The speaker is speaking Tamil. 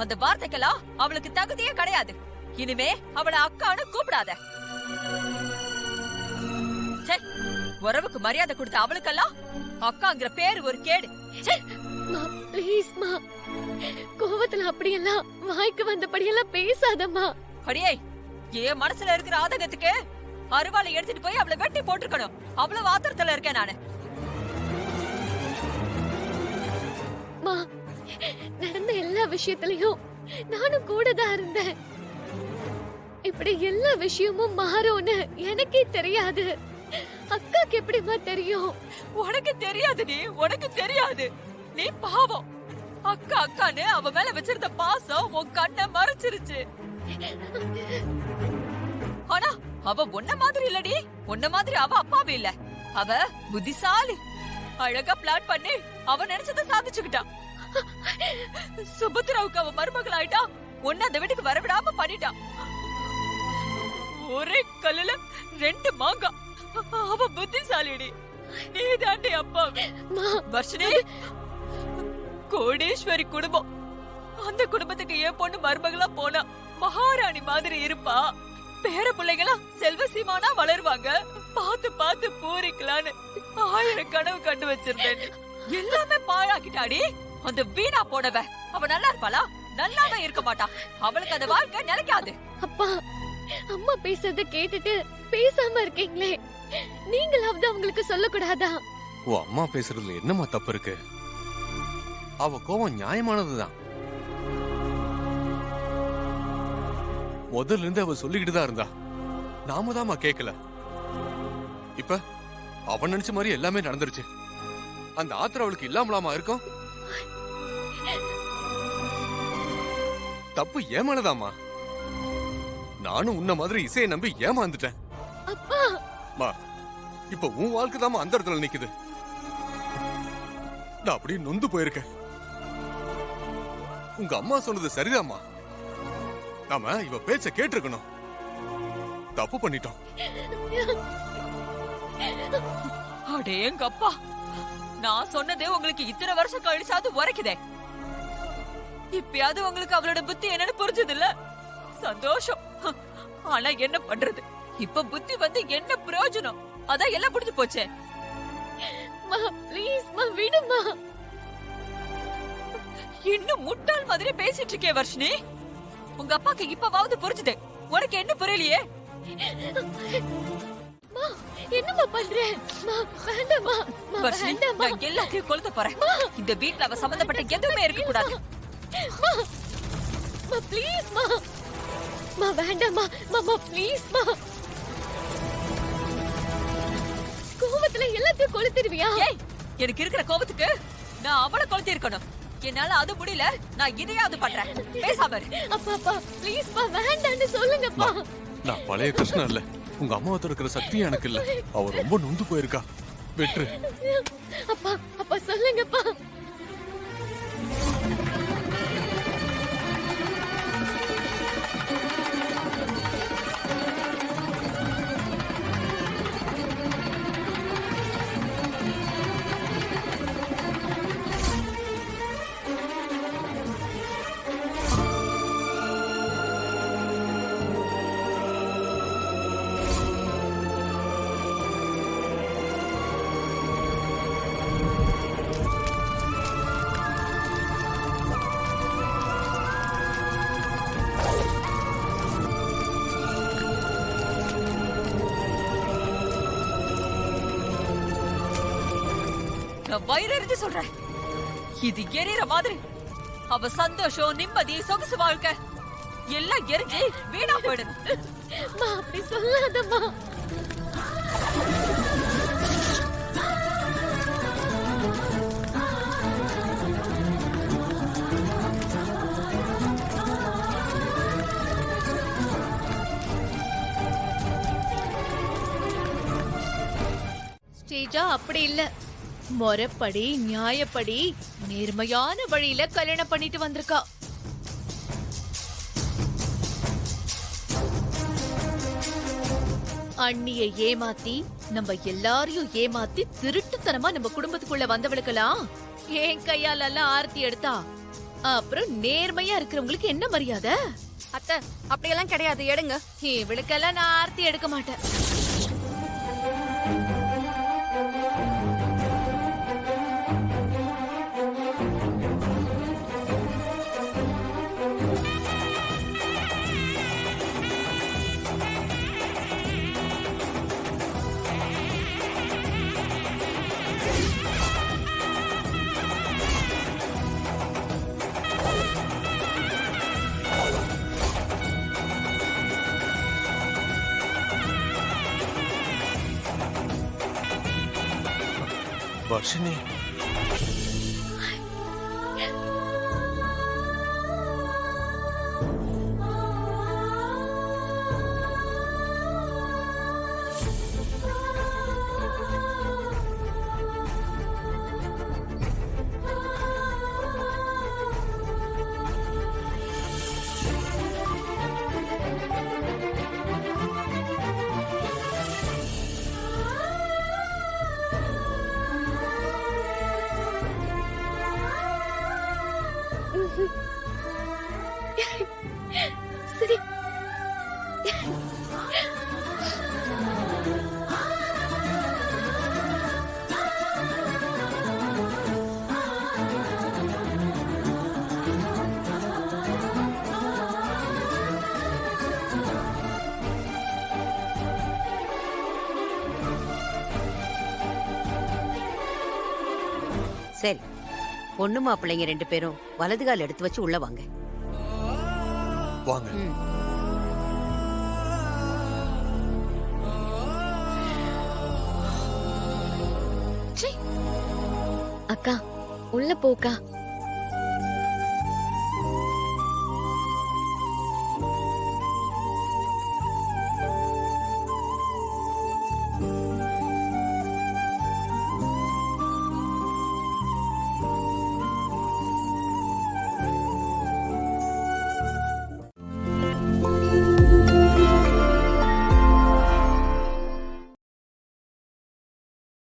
அந்த வார்த்தைக்கெல்லாம் அவளுக்கு தகுதியே கிடையாது. இனிமே அவளை அக்கான்னு கூப்பிடாத. உறவுக்கு மரியாதை கொடுத்த அவளுக்கெல்லாம் அக்காங்கிற பேரு ஒரு கேடு. கோவத்துல அப்படியெல்லாம் வாய்க்கு வந்தபடியெல்லாம் பேசாதம்மா. அடியே, என் மனசுல இருக்கிற ஆதங்கத்துக்கு அருவாளை எடுத்துட்டு போய் அவளை வெட்டி போட்டுருக்கணும். அவ்வளவு ஆத்திரத்துல இருக்கேன் நானு. நடந்த எல்லா விஷயத்திலயும் நானும் கூட தான் இருந்தேன். இப்படி எல்லா விஷயமும் மாறும்னு எனக்கே தெரியாது. அக்காக்கு எப்படிமா தெரியும்? உனக்கு தெரியாது, உனக்கு தெரியாது. நீ பாவம். அக்கா அக்கான்னு அவ மேல வச்சிருந்த பாசம் உன் கண்ணை மறைச்சிருச்சு. ஆனா அவ உன்ன மாதிரி இல்லடி. உன்ன மாதிரி அவ அப்பாவே இல்ல. அவ புத்திசாலி. அழகா பிளான் பண்ணி அவ நினைச்சத சாதிச்சுக்கிட்டா. சுபத்ராவுக்கு அவ மருமகள் ஆயிட்டா. உன்ன அந்த வீட்டுக்கு வரவிடாம பண்ணிட்டா. ஒரே கல்லுல 2 மாங்காய். அவ புத்திசாலிடி. நீ தாண்டி அப்பா. வர்ஷினி, கோடீஸ்வரி குடும்பம். அந்த குடும்பத்துக்கு என் பொண்ணு மருமகளா போனா மகாராணி மாதிரி இருப்பா. பேர பிள்ளைங்களா செல்வ சீமானா வளருவாங்க. பார்த்து பார்த்து பூரிக்கலான்னு 1000 கனவு கண்டு வச்சிருந்தேன். எல்லாமே பாழாக்கிட்டாடி. அந்த வீணா போனவ அவ நல்லா இருப்பாளா? நல்லாவே இருக்க மாட்டா. அவளுக்கு அந்த வாழ்க்கை நிலைக்காது. அப்பா, அம்மா பேசுறத கேட்டுட்டு பேசாம இருக்கீங்களே, நீங்களாவது அவங்களுக்கு சொல்லக்கூடாதா? ஓ, அம்மா பேசுறதுல என்னமா தப்பு இருக்கு? அவ கோவம் நியாயமானதுதான். முதல்ல இருந்து அவ சொல்லிக்கிட்டு தான் இருந்தா. நாம தாமா கேட்கல. இப்ப அவன் நினைச்ச மாதிரி எல்லாமே நடந்துருச்சு. அந்த ஆத்திரம் அவளுக்கு இல்லாமலாமா இருக்கும்? தப்பு ஏமானதாமா. நானும் உன்ன மாதிரி இசையை நம்பி ஏமாந்துட்டேன். இப்ப உன் வாழ்க்கை தாமா அந்த இடத்துல நிக்குது. நான் அப்படியே நொந்து போயிருக்கேன். உங்க அம்மா சொன்னது சரிதாம்மா. நாம இவ பேச்ச கேட்டிருக்கணும். தப்பு பண்ணிட்டோம். அடேங்கப்பா, நான் சொன்னது உங்களுக்கு இத்தனை வருஷம் கழிச்சாது உரைக்குதே. இப்பயாவது உங்களுக்கு அவளோட புத்தி என்னன்னு புரிஞ்சது இல்ல? சந்தோஷம். ஆனா என்ன பண்றது, இப்ப புத்தி வந்து என்ன பிரயோஜனம்? அதான் எல்லாம் புரிஞ்சு போச்சே. விடுமா. இன்னும் முட்டாள் மாதிரி பேசிட்டு இருக்கே வர்ஷினி. உங்க அப்பாக்கு இப்பவாவது புரிஞ்சுது, உனக்கு என்ன புரியலையே? என்னமா பண்ற? வேண்டாமா, நான் எல்லாத்தையும் கொளுத்த போறேன். இந்த வீட்ல அவ சம்பந்தப்பட்ட எதுவுமே இருக்க கூடாது. ப்ளீஸ் மா, வேண்டாமா மாமா, ப்ளீஸ் மா. கோவத்துல எல்லாத்தையும் கொளுத்திடுவியா? எனக்கு இருக்கிற கோபத்துக்கு நான் அவளை கொளுத்தி இருக்கணும். என்னால அது முடியல. நான் இதையாவது பண்றேன். பேசாம இரு. அப்பா ப்ளீஸ் பா, வேண்டான்னு சொல்லுங்கப்பா. நான் பழைய கிருஷ்ணன் இல்ல. உங்க அம்மாவை இருக்கிற சக்தி எனக்கு இல்ல. அவ ரொம்ப நொந்து போயிருக்கா. வெற்று. அப்பா சொல்லுங்கப்பா. வயிறறிஞ்சு சொல்றேன், இது எரியற மாதிரி அவ சந்தோஷம், நிம்மதி, சொகுசு வாழ்க்கை எல்லாம் எரிஞ்சு வீணா போயிடணும். அப்படி சொல்லாதம்மா. ஸ்ரீஜா அப்படி இல்ல. முறைப்படி நியாயப்படி நேர்மையான வழியில கல்யாணம் பண்ணிட்டு வந்திருக்கா. அண்ணிய ஏமாத்தி நம்ம எல்லாரையும் ஏமாத்தி திருட்டுத்தனமா நம்ம குடும்பத்துக்குள்ள வந்தவளுக்கெல்லாம் என் கையால எல்லாம் ஆரத்தி எடுத்தா அப்புறம் நேர்மையா இருக்கிறவங்களுக்கு என்ன மரியாதை? அத்தை அப்படியெல்லாம் கிடையாது, எடுங்க. இவளுக்கெல்லாம் நான் ஆர்த்தி எடுக்க மாட்டேன். வர்ஷினி, சரி. சரி, பொண்ணு மாப்பிள்ளைங்க 2 பேரும் வலது கால் எடுத்து வச்சு உள்ள வாங்க. வாங்க. ம். அக்கா உள்ள போக்கா.